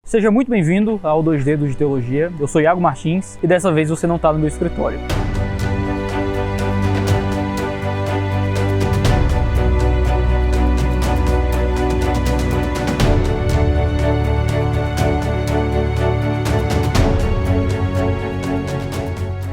Seja muito bem-vindo ao 2 Dedos de Teologia. Eu sou Iago Martins e dessa vez você não está no meu escritório.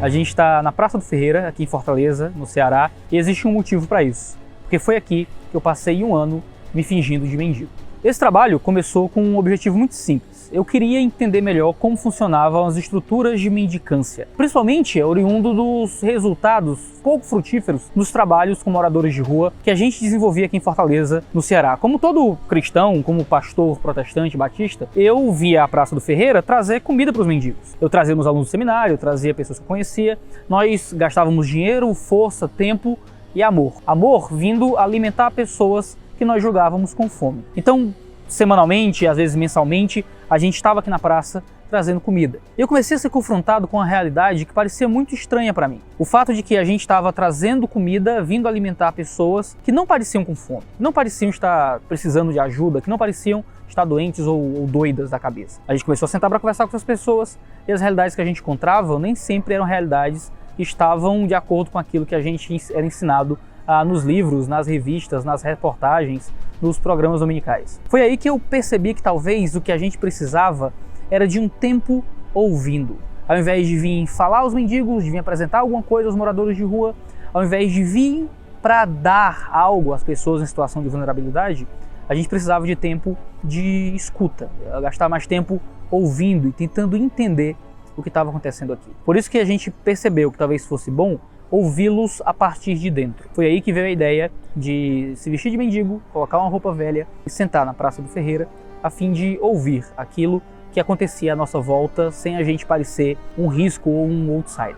A gente está na Praça do Ferreira, aqui em Fortaleza, no Ceará, e existe um motivo para isso. Porque foi aqui que eu passei um ano me fingindo de mendigo. Esse trabalho começou com um objetivo muito simples. Eu queria entender melhor como funcionavam as estruturas de mendicância, principalmente oriundo dos resultados pouco frutíferos dos trabalhos com moradores de rua que a gente desenvolvia aqui em Fortaleza, no Ceará. Como todo cristão, como pastor protestante batista, eu via a Praça do Ferreira trazer comida para os mendigos. Eu trazia meus alunos do seminário, eu trazia pessoas que eu conhecia, nós gastávamos dinheiro, força, tempo e amor. Amor vindo alimentar pessoas que nós julgávamos com fome. Então, semanalmente, às vezes mensalmente, a gente estava aqui na praça trazendo comida. Eu comecei a ser confrontado com uma realidade que parecia muito estranha para mim. O fato de que a gente estava trazendo comida, vindo alimentar pessoas que não pareciam com fome, não pareciam estar precisando de ajuda, que não pareciam estar doentes ou doidas da cabeça. A gente começou a sentar para conversar com essas pessoas e as realidades que a gente encontrava nem sempre eram realidades que estavam de acordo com aquilo que a gente era ensinado nos livros, nas revistas, nas reportagens, nos programas dominicais. Foi aí que eu percebi que talvez o que a gente precisava era de um tempo ouvindo. Ao invés de vir falar aos mendigos, de vir apresentar alguma coisa aos moradores de rua, ao invés de vir para dar algo às pessoas em situação de vulnerabilidade, a gente precisava de tempo de escuta, gastar mais tempo ouvindo e tentando entender o que estava acontecendo aqui. Por isso que a gente percebeu que talvez fosse bom ouvi-los a partir de dentro. Foi aí que veio a ideia de se vestir de mendigo, colocar uma roupa velha e sentar na Praça do Ferreira a fim de ouvir aquilo que acontecia à nossa volta sem a gente parecer um risco ou um outsider.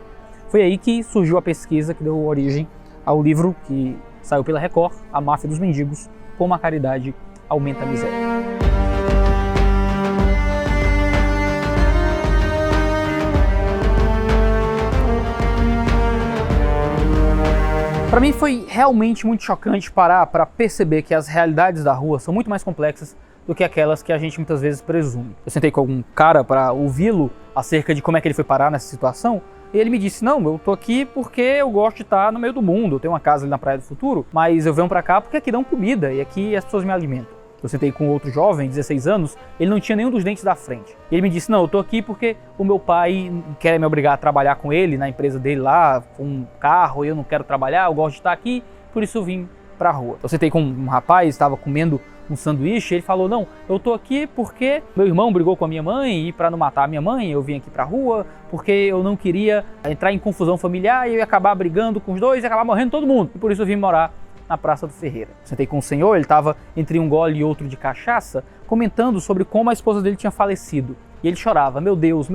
Foi aí que surgiu a pesquisa que deu origem ao livro que saiu pela Record, A Máfia dos Mendigos, Como a Caridade Aumenta a Miséria. Para mim foi realmente muito chocante parar para perceber que as realidades da rua são muito mais complexas do que aquelas que a gente muitas vezes presume. Eu sentei com algum cara para ouvi-lo acerca de como é que ele foi parar nessa situação e ele me disse, não, eu tô aqui porque eu gosto de estar no meio do mundo, eu tenho uma casa ali na Praia do Futuro, mas eu venho para cá porque aqui dão comida e aqui as pessoas me alimentam. Eu sentei com outro jovem, 16 anos, ele não tinha nenhum dos dentes da frente. E ele me disse, não, eu tô aqui porque o meu pai quer me obrigar a trabalhar com ele, na empresa dele lá, com um carro, e eu não quero trabalhar, eu gosto de estar aqui, por isso eu vim pra rua. Eu sentei com um rapaz, estava comendo um sanduíche, ele falou, não, eu tô aqui porque meu irmão brigou com a minha mãe e para não matar a minha mãe, eu vim aqui pra rua, porque eu não queria entrar em confusão familiar e eu ia acabar brigando com os dois e acabar morrendo todo mundo, e por isso eu vim morar na Praça do Ferreira. Sentei com o senhor, ele estava entre um gole e outro de cachaça, comentando sobre como a esposa dele tinha falecido. E ele chorava, meu Deus,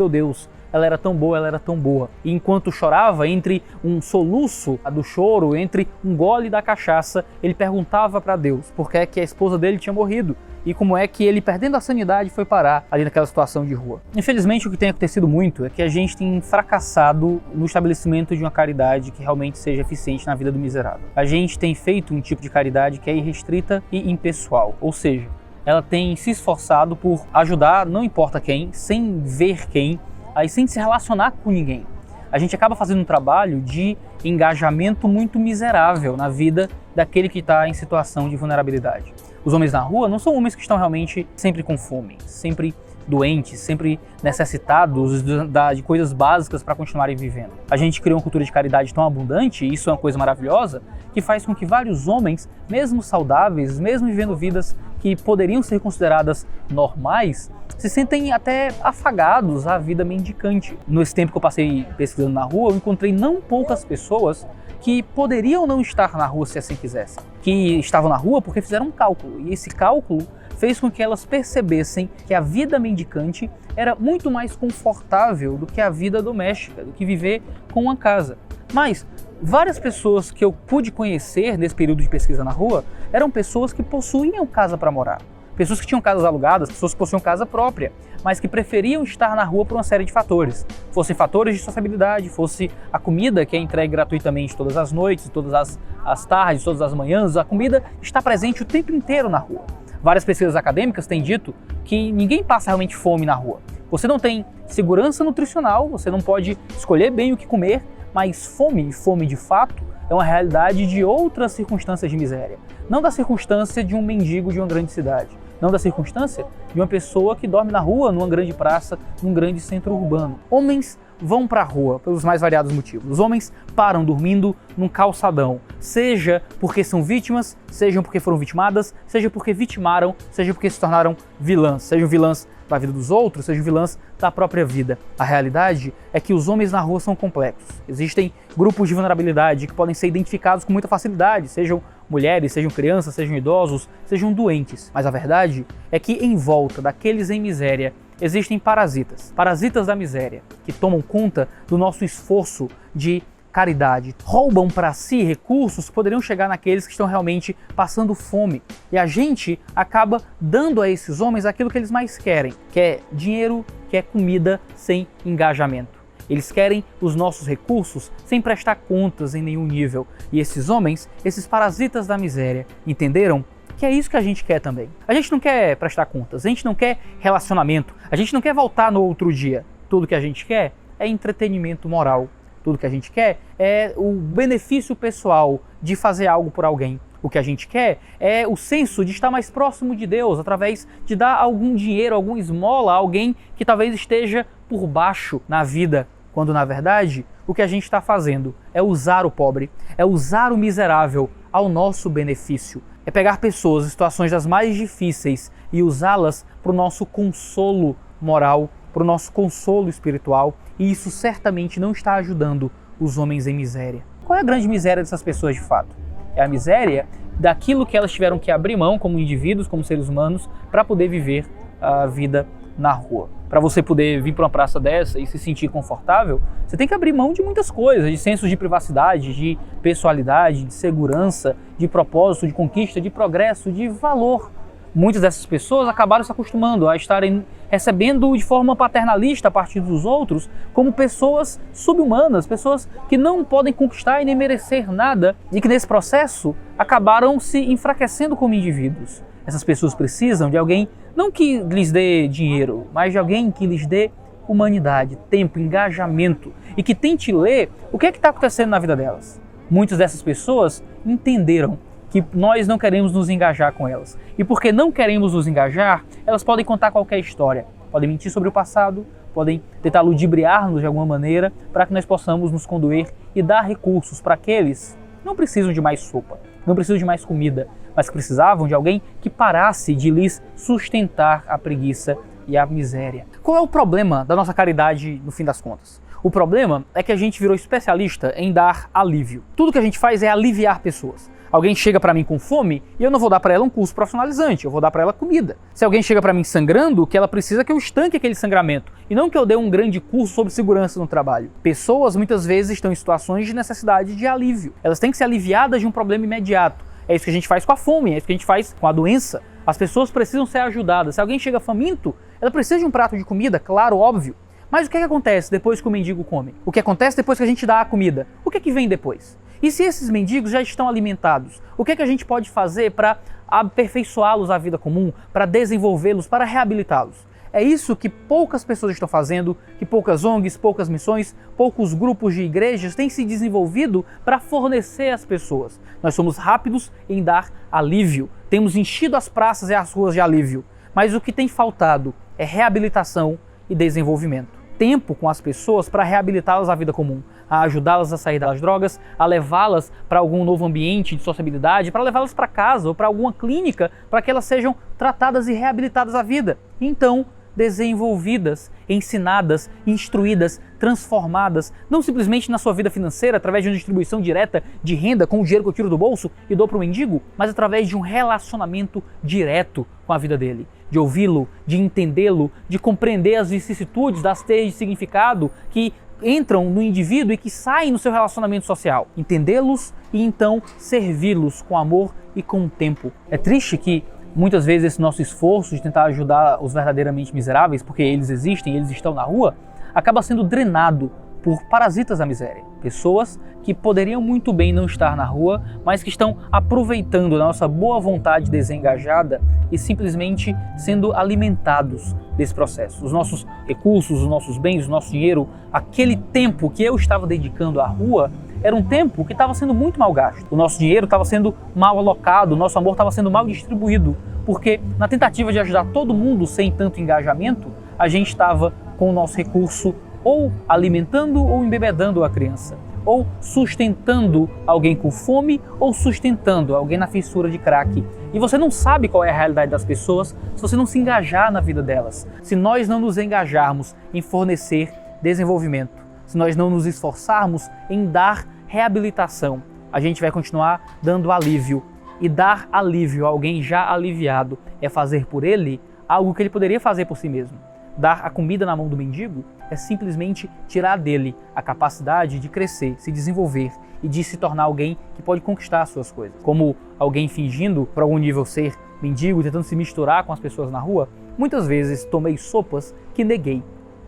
ela era tão boa, ela era tão boa. E enquanto chorava, entre um soluço do choro, entre um gole da cachaça, ele perguntava para Deus por que é que a esposa dele tinha morrido e como é que ele, perdendo a sanidade, foi parar ali naquela situação de rua. Infelizmente, o que tem acontecido muito é que a gente tem fracassado no estabelecimento de uma caridade que realmente seja eficiente na vida do miserável. A gente tem feito um tipo de caridade que é irrestrita e impessoal, ou seja, ela tem se esforçado por ajudar, não importa quem, sem ver quem, aí sem se relacionar com ninguém. A gente acaba fazendo um trabalho de engajamento muito miserável na vida daquele que está em situação de vulnerabilidade. Os homens na rua não são homens que estão realmente sempre com fome, sempre doentes, sempre necessitados de coisas básicas para continuarem vivendo. A gente criou uma cultura de caridade tão abundante, e isso é uma coisa maravilhosa, que faz com que vários homens, mesmo saudáveis, mesmo vivendo vidas que poderiam ser consideradas normais, se sentem até afagados à vida mendicante. Nesse tempo que eu passei pesquisando na rua, eu encontrei não poucas pessoas que poderiam não estar na rua se assim quisessem, que estavam na rua porque fizeram um cálculo, e esse cálculo fez com que elas percebessem que a vida mendicante era muito mais confortável do que a vida doméstica, do que viver com uma casa. Mas várias pessoas que eu pude conhecer nesse período de pesquisa na rua eram pessoas que possuíam casa para morar. Pessoas que tinham casas alugadas, pessoas que possuíam casa própria, mas que preferiam estar na rua por uma série de fatores. Fossem fatores de sociabilidade, fosse a comida que é entregue gratuitamente todas as noites, todas as tardes, todas as manhãs, a comida está presente o tempo inteiro na rua. Várias pesquisas acadêmicas têm dito que ninguém passa realmente fome na rua. Você não tem segurança nutricional, você não pode escolher bem o que comer, mas fome de fato, é uma realidade de outras circunstâncias de miséria. Não da circunstância de um mendigo de uma grande cidade. Não da circunstância de uma pessoa que dorme na rua, numa grande praça, num grande centro urbano. Homens vão para a rua pelos mais variados motivos. Os homens param dormindo num calçadão, seja porque são vítimas, seja porque foram vitimadas, seja porque vitimaram, seja porque se tornaram vilãs, sejam vilãs da vida dos outros, sejam vilãs da própria vida. A realidade é que os homens na rua são complexos. Existem grupos de vulnerabilidade que podem ser identificados com muita facilidade, sejam mulheres, sejam crianças, sejam idosos, sejam doentes. Mas a verdade é que em volta daqueles em miséria existem parasitas da miséria, que tomam conta do nosso esforço de caridade, roubam para si recursos que poderiam chegar naqueles que estão realmente passando fome. E a gente acaba dando a esses homens aquilo que eles mais querem, que é dinheiro, que é comida sem engajamento. Eles querem os nossos recursos sem prestar contas em nenhum nível. E esses homens, esses parasitas da miséria, entenderam que é isso que a gente quer também. A gente não quer prestar contas, a gente não quer relacionamento, a gente não quer voltar no outro dia. Tudo que a gente quer é entretenimento moral. Tudo que a gente quer é o benefício pessoal de fazer algo por alguém. O que a gente quer é o senso de estar mais próximo de Deus através de dar algum dinheiro, alguma esmola a alguém que talvez esteja por baixo na vida, quando na verdade o que a gente está fazendo é usar o pobre, é usar o miserável ao nosso benefício. É pegar pessoas em situações das mais difíceis e usá-las para o nosso consolo moral, para o nosso consolo espiritual, e isso certamente não está ajudando os homens em miséria. Qual é a grande miséria dessas pessoas de fato? É a miséria daquilo que elas tiveram que abrir mão como indivíduos, como seres humanos, para poder viver a vida na rua. Para você poder vir para uma praça dessa e se sentir confortável, você tem que abrir mão de muitas coisas, de sensos de privacidade, de pessoalidade, de segurança, de propósito, de conquista, de progresso, de valor. Muitas dessas pessoas acabaram se acostumando a estarem recebendo de forma paternalista a partir dos outros como pessoas subhumanas, pessoas que não podem conquistar e nem merecer nada e que nesse processo acabaram se enfraquecendo como indivíduos. Essas pessoas precisam de alguém não que lhes dê dinheiro, mas de alguém que lhes dê humanidade, tempo, engajamento e que tente ler o que é que está acontecendo na vida delas. Muitas dessas pessoas entenderam que nós não queremos nos engajar com elas. E porque não queremos nos engajar, elas podem contar qualquer história. Podem mentir sobre o passado, podem tentar ludibriar-nos de alguma maneira para que nós possamos nos condoer e dar recursos para aqueles que não precisam de mais sopa, não precisam de mais comida, mas que precisavam de alguém que parasse de lhes sustentar a preguiça e a miséria. Qual é o problema da nossa caridade no fim das contas? O problema é que a gente virou especialista em dar alívio. Tudo que a gente faz é aliviar pessoas. Alguém chega para mim com fome e eu não vou dar para ela um curso profissionalizante, eu vou dar para ela comida. Se alguém chega para mim sangrando, o que ela precisa é que eu estanque aquele sangramento e não que eu dê um grande curso sobre segurança no trabalho. Pessoas muitas vezes estão em situações de necessidade de alívio. Elas têm que ser aliviadas de um problema imediato. É isso que a gente faz com a fome, é isso que a gente faz com a doença. As pessoas precisam ser ajudadas. Se alguém chega faminto, ela precisa de um prato de comida, claro, óbvio. Mas o que é que acontece depois que o mendigo come? O que acontece depois que a gente dá a comida? O que é que vem depois? E se esses mendigos já estão alimentados, o que é que a gente pode fazer para aperfeiçoá-los à vida comum, para desenvolvê-los, para reabilitá-los? É isso que poucas pessoas estão fazendo, que poucas ONGs, poucas missões, poucos grupos de igrejas têm se desenvolvido para fornecer às pessoas. Nós somos rápidos em dar alívio, temos enchido as praças e as ruas de alívio, mas o que tem faltado é reabilitação e desenvolvimento. Tempo com as pessoas para reabilitá-las à vida comum, a ajudá-las a sair das drogas, a levá-las para algum novo ambiente de sociabilidade, para levá-las para casa ou para alguma clínica para que elas sejam tratadas e reabilitadas à vida. Então, desenvolvidas, ensinadas, instruídas, transformadas, não simplesmente na sua vida financeira através de uma distribuição direta de renda com o dinheiro que eu tiro do bolso e dou para o mendigo, mas através de um relacionamento direto com a vida dele, de ouvi-lo, de entendê-lo, de compreender as vicissitudes das teias de significado que entram no indivíduo e que saem no seu relacionamento social. Entendê-los e então servi-los com amor e com tempo. É triste que muitas vezes esse nosso esforço de tentar ajudar os verdadeiramente miseráveis, porque eles existem, eles estão na rua, acaba sendo drenado por parasitas da miséria. Pessoas que poderiam muito bem não estar na rua, mas que estão aproveitando da nossa boa vontade desengajada e simplesmente sendo alimentados desse processo. Os nossos recursos, os nossos bens, o nosso dinheiro, aquele tempo que eu estava dedicando à rua, era um tempo que estava sendo muito mal gasto. O nosso dinheiro estava sendo mal alocado, o nosso amor estava sendo mal distribuído, porque na tentativa de ajudar todo mundo sem tanto engajamento, a gente estava com o nosso recurso ou alimentando ou embebedando a criança, ou sustentando alguém com fome ou sustentando alguém na fissura de crack. E você não sabe qual é a realidade das pessoas se você não se engajar na vida delas. Se nós não nos engajarmos em fornecer desenvolvimento, se nós não nos esforçarmos em dar reabilitação, a gente vai continuar dando alívio. E dar alívio a alguém já aliviado é fazer por ele algo que ele poderia fazer por si mesmo. Dar a comida na mão do mendigo é simplesmente tirar dele a capacidade de crescer, se desenvolver e de se tornar alguém que pode conquistar as suas coisas. Como alguém fingindo, por algum nível, ser mendigo, tentando se misturar com as pessoas na rua, muitas vezes tomei sopas que neguei.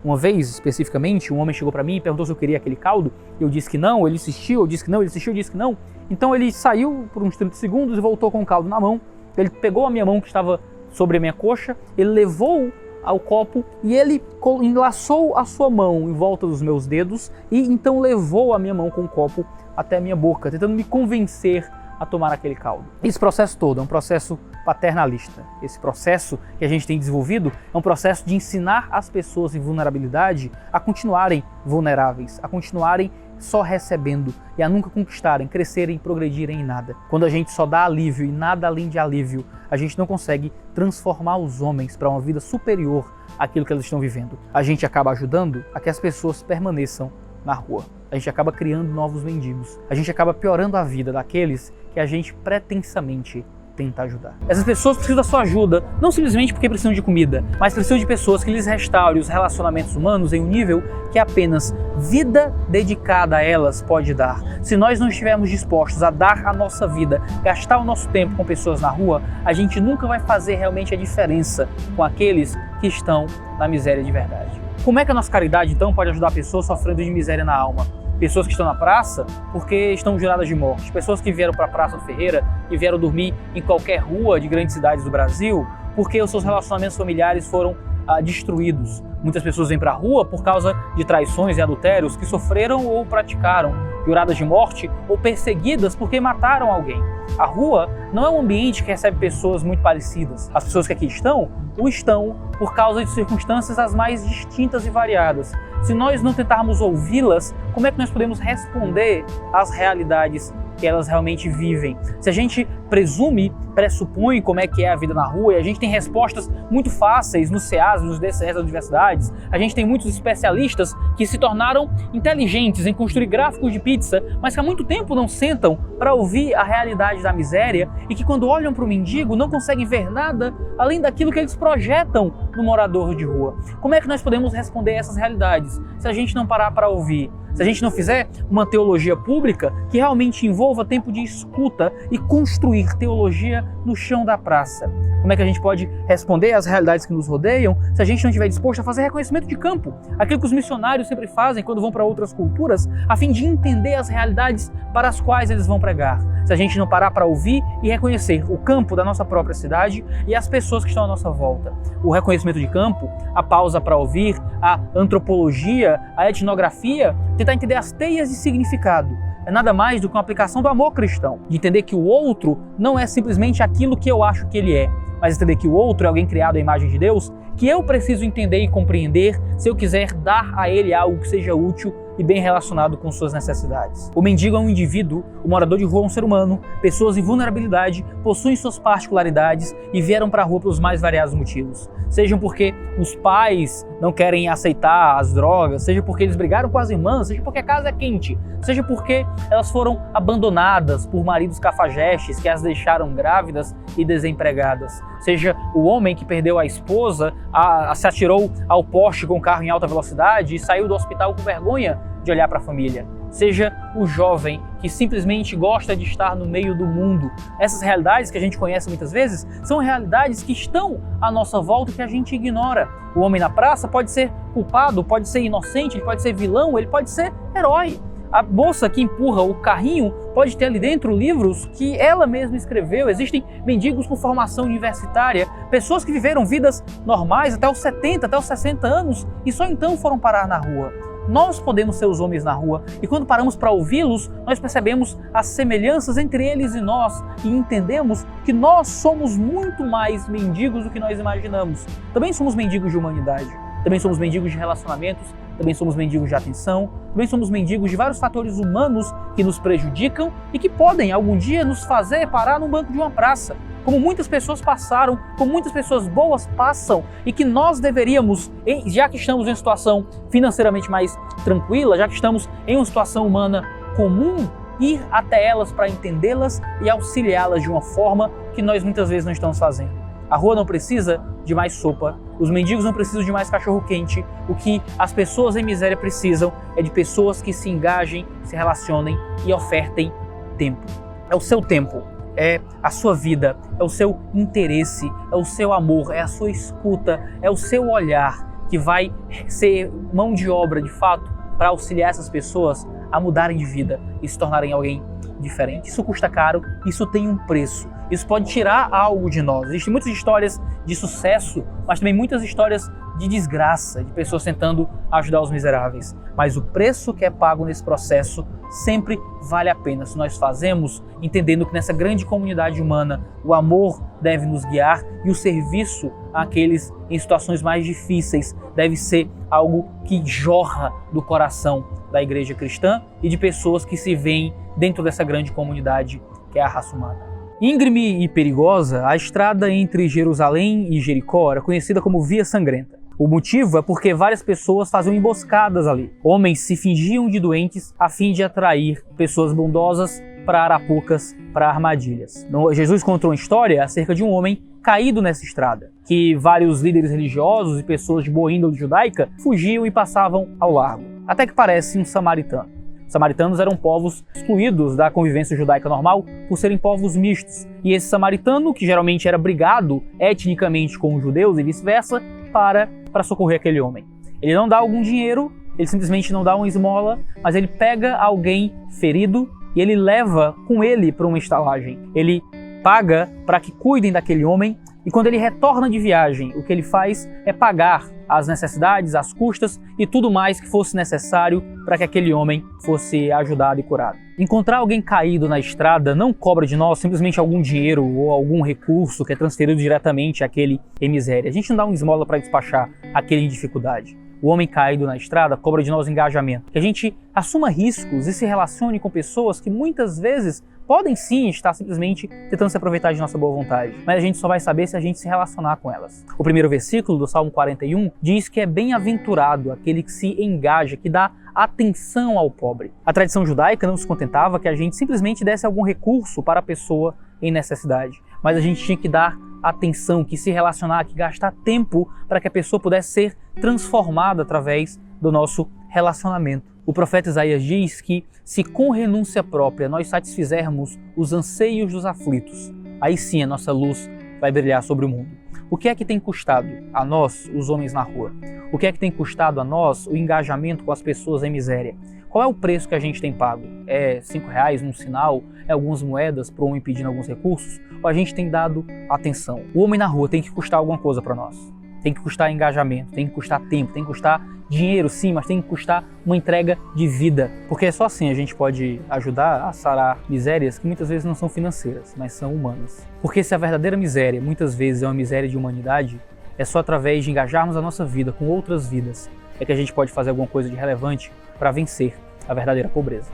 Uma vez, especificamente, um homem chegou para mim e perguntou se eu queria aquele caldo. Eu disse que não, ele insistiu, eu disse que não, ele insistiu, eu disse que não. Então ele saiu por uns 30 segundos e voltou com o caldo na mão. Ele pegou a minha mão que estava sobre a minha coxa, ele levou ao copo e ele enlaçou a sua mão em volta dos meus dedos e então levou a minha mão com o copo até a minha boca, tentando me convencer a tomar aquele caldo. Esse processo todo é um processo paternalista. Esse processo que a gente tem desenvolvido é um processo de ensinar as pessoas em vulnerabilidade a continuarem vulneráveis, a continuarem só recebendo e a nunca conquistarem, crescerem, progredirem em nada. Quando a gente só dá alívio e nada além de alívio, a gente não consegue transformar os homens para uma vida superior àquilo que eles estão vivendo. A gente acaba ajudando a que as pessoas permaneçam na rua. A gente acaba criando novos mendigos. A gente acaba piorando a vida daqueles que a gente pretensamente tenta ajudar. Essas pessoas precisam da sua ajuda, não simplesmente porque precisam de comida, mas precisam de pessoas que lhes restaurem os relacionamentos humanos em um nível que apenas vida dedicada a elas pode dar. Se nós não estivermos dispostos a dar a nossa vida, gastar o nosso tempo com pessoas na rua, a gente nunca vai fazer realmente a diferença com aqueles que estão na miséria de verdade. Como é que a nossa caridade, então, pode ajudar pessoas sofrendo de miséria na alma? Pessoas que estão na praça porque estão juradas de morte. Pessoas que vieram para a Praça do Ferreira e vieram dormir em qualquer rua de grandes cidades do Brasil porque os seus relacionamentos familiares foram destruídos. Muitas pessoas vêm para a rua por causa de traições e adultérios que sofreram ou praticaram, juradas de morte ou perseguidas porque mataram alguém. A rua não é um ambiente que recebe pessoas muito parecidas. As pessoas que aqui estão, o estão por causa de circunstâncias as mais distintas e variadas. Se nós não tentarmos ouvi-las, como é que nós podemos responder às realidades que elas realmente vivem? Se a gente pressupõe como é que é a vida na rua e a gente tem respostas muito fáceis nos CEAs, nos DCEs das universidades, a gente tem muitos especialistas que se tornaram inteligentes em construir gráficos de pizza, mas que há muito tempo não sentam para ouvir a realidade da miséria e que quando olham para o mendigo não conseguem ver nada além daquilo que eles projetam no morador de rua. Como é que nós podemos responder a essas realidades se a gente não parar para ouvir? Se a gente não fizer uma teologia pública que realmente envolva tempo de escuta e construir teologia no chão da praça. Como é que a gente pode responder às realidades que nos rodeiam se a gente não estiver disposto a fazer reconhecimento de campo? Aquilo que os missionários sempre fazem quando vão para outras culturas, a fim de entender as realidades para as quais eles vão pregar. Se a gente não parar para ouvir e reconhecer o campo da nossa própria cidade e as pessoas que estão à nossa volta. O reconhecimento de campo, a pausa para ouvir, a antropologia, a etnografia, tentar entender as teias de significado. É nada mais do que uma aplicação do amor cristão, de entender que o outro não é simplesmente aquilo que eu acho que ele é, mas entender que o outro é alguém criado à imagem de Deus, que eu preciso entender e compreender se eu quiser dar a ele algo que seja útil e bem relacionado com suas necessidades. O mendigo é um indivíduo, o morador de rua é um ser humano, pessoas em vulnerabilidade possuem suas particularidades e vieram para a rua pelos mais variados motivos. Sejam porque os pais não querem aceitar as drogas, seja porque eles brigaram com as irmãs, seja porque a casa é quente, seja porque elas foram abandonadas por maridos cafajestes que as deixaram grávidas e desempregadas, seja o homem que perdeu a esposa, se atirou ao poste com o carro em alta velocidade e saiu do hospital com vergonha de olhar para a família, seja o jovem que que simplesmente gosta de estar no meio do mundo. Essas realidades que a gente conhece muitas vezes são realidades que estão à nossa volta e que a gente ignora. O homem na praça pode ser culpado, pode ser inocente, ele pode ser vilão, ele pode ser herói. A moça que empurra o carrinho pode ter ali dentro livros que ela mesma escreveu. Existem mendigos com formação universitária, pessoas que viveram vidas normais até os 70, até os 60 anos e só então foram parar na rua. Nós podemos ser os homens na rua e quando paramos para ouvi-los, nós percebemos as semelhanças entre eles e nós e entendemos que nós somos muito mais mendigos do que nós imaginamos. Também somos mendigos de humanidade, também somos mendigos de relacionamentos, também somos mendigos de atenção, também somos mendigos de vários fatores humanos que nos prejudicam e que podem algum dia nos fazer parar num banco de uma praça, como muitas pessoas passaram, como muitas pessoas boas passam e que nós deveríamos, já que estamos em uma situação financeiramente mais tranquila, já que estamos em uma situação humana comum, ir até elas para entendê-las e auxiliá-las de uma forma que nós muitas vezes não estamos fazendo. A rua não precisa de mais sopa, os mendigos não precisam de mais cachorro-quente, o que as pessoas em miséria precisam é de pessoas que se engajem, se relacionem e ofertem tempo. É o seu tempo, é a sua vida, é o seu interesse, é o seu amor, é a sua escuta, é o seu olhar que vai ser mão de obra de fato para auxiliar essas pessoas a mudarem de vida e se tornarem alguém diferente. Isso custa caro, isso tem um preço. Isso pode tirar algo de nós. Existem muitas histórias de sucesso, mas também muitas histórias de desgraça, de pessoas tentando ajudar os miseráveis. Mas o preço que é pago nesse processo sempre vale a pena se nós fazemos, entendendo que nessa grande comunidade humana o amor deve nos guiar e o serviço àqueles em situações mais difíceis deve ser algo que jorra do coração da igreja cristã e de pessoas que se veem dentro dessa grande comunidade que é a raça humana. Íngreme e perigosa, a estrada entre Jerusalém e Jericó era conhecida como Via Sangrenta. O motivo é porque várias pessoas faziam emboscadas ali. Homens se fingiam de doentes a fim de atrair pessoas bondosas para arapucas, para armadilhas. Jesus contou uma história acerca de um homem caído nessa estrada, que vários líderes religiosos e pessoas de boa índole judaica fugiam e passavam ao largo. Até que parece um samaritano. Os samaritanos eram povos excluídos da convivência judaica normal por serem povos mistos. E esse samaritano, que geralmente era brigado etnicamente com os judeus e vice-versa, para socorrer aquele homem. Ele não dá algum dinheiro, ele simplesmente não dá uma esmola, mas ele pega alguém ferido e ele leva com ele para uma estalagem. Ele paga para que cuidem daquele homem e quando ele retorna de viagem, o que ele faz é pagar as necessidades, as custas e tudo mais que fosse necessário para que aquele homem fosse ajudado e curado. Encontrar alguém caído na estrada não cobra de nós simplesmente algum dinheiro ou algum recurso que é transferido diretamente àquele em miséria. A gente não dá uma esmola para despachar aquele em dificuldade. O homem caído na estrada cobra de nós engajamento. Que a gente assuma riscos e se relacione com pessoas que muitas vezes podem sim estar simplesmente tentando se aproveitar de nossa boa vontade, mas a gente só vai saber se a gente se relacionar com elas. O primeiro versículo do Salmo 41 diz que é bem-aventurado aquele que se engaja, que dá atenção ao pobre. A tradição judaica não se contentava que a gente simplesmente desse algum recurso para a pessoa em necessidade, mas a gente tinha que dar atenção, que se relacionar, que gastar tempo para que a pessoa pudesse ser transformada através do nosso relacionamento. O profeta Isaías diz que se com renúncia própria nós satisfizermos os anseios dos aflitos, aí sim a nossa luz vai brilhar sobre o mundo. O que é que tem custado a nós, os homens na rua? O que é que tem custado a nós o engajamento com as pessoas em miséria? Qual é o preço que a gente tem pago? É R$5, um sinal? É algumas moedas para o homem pedindo alguns recursos? Ou a gente tem dado atenção? O homem na rua tem que custar alguma coisa para nós. Tem que custar engajamento, tem que custar tempo, tem que custar dinheiro sim, mas tem que custar uma entrega de vida. Porque é só assim a gente pode ajudar a sarar misérias que muitas vezes não são financeiras, mas são humanas. Porque se a verdadeira miséria muitas vezes é uma miséria de humanidade, é só através de engajarmos a nossa vida com outras vidas é que a gente pode fazer alguma coisa de relevante para vencer a verdadeira pobreza.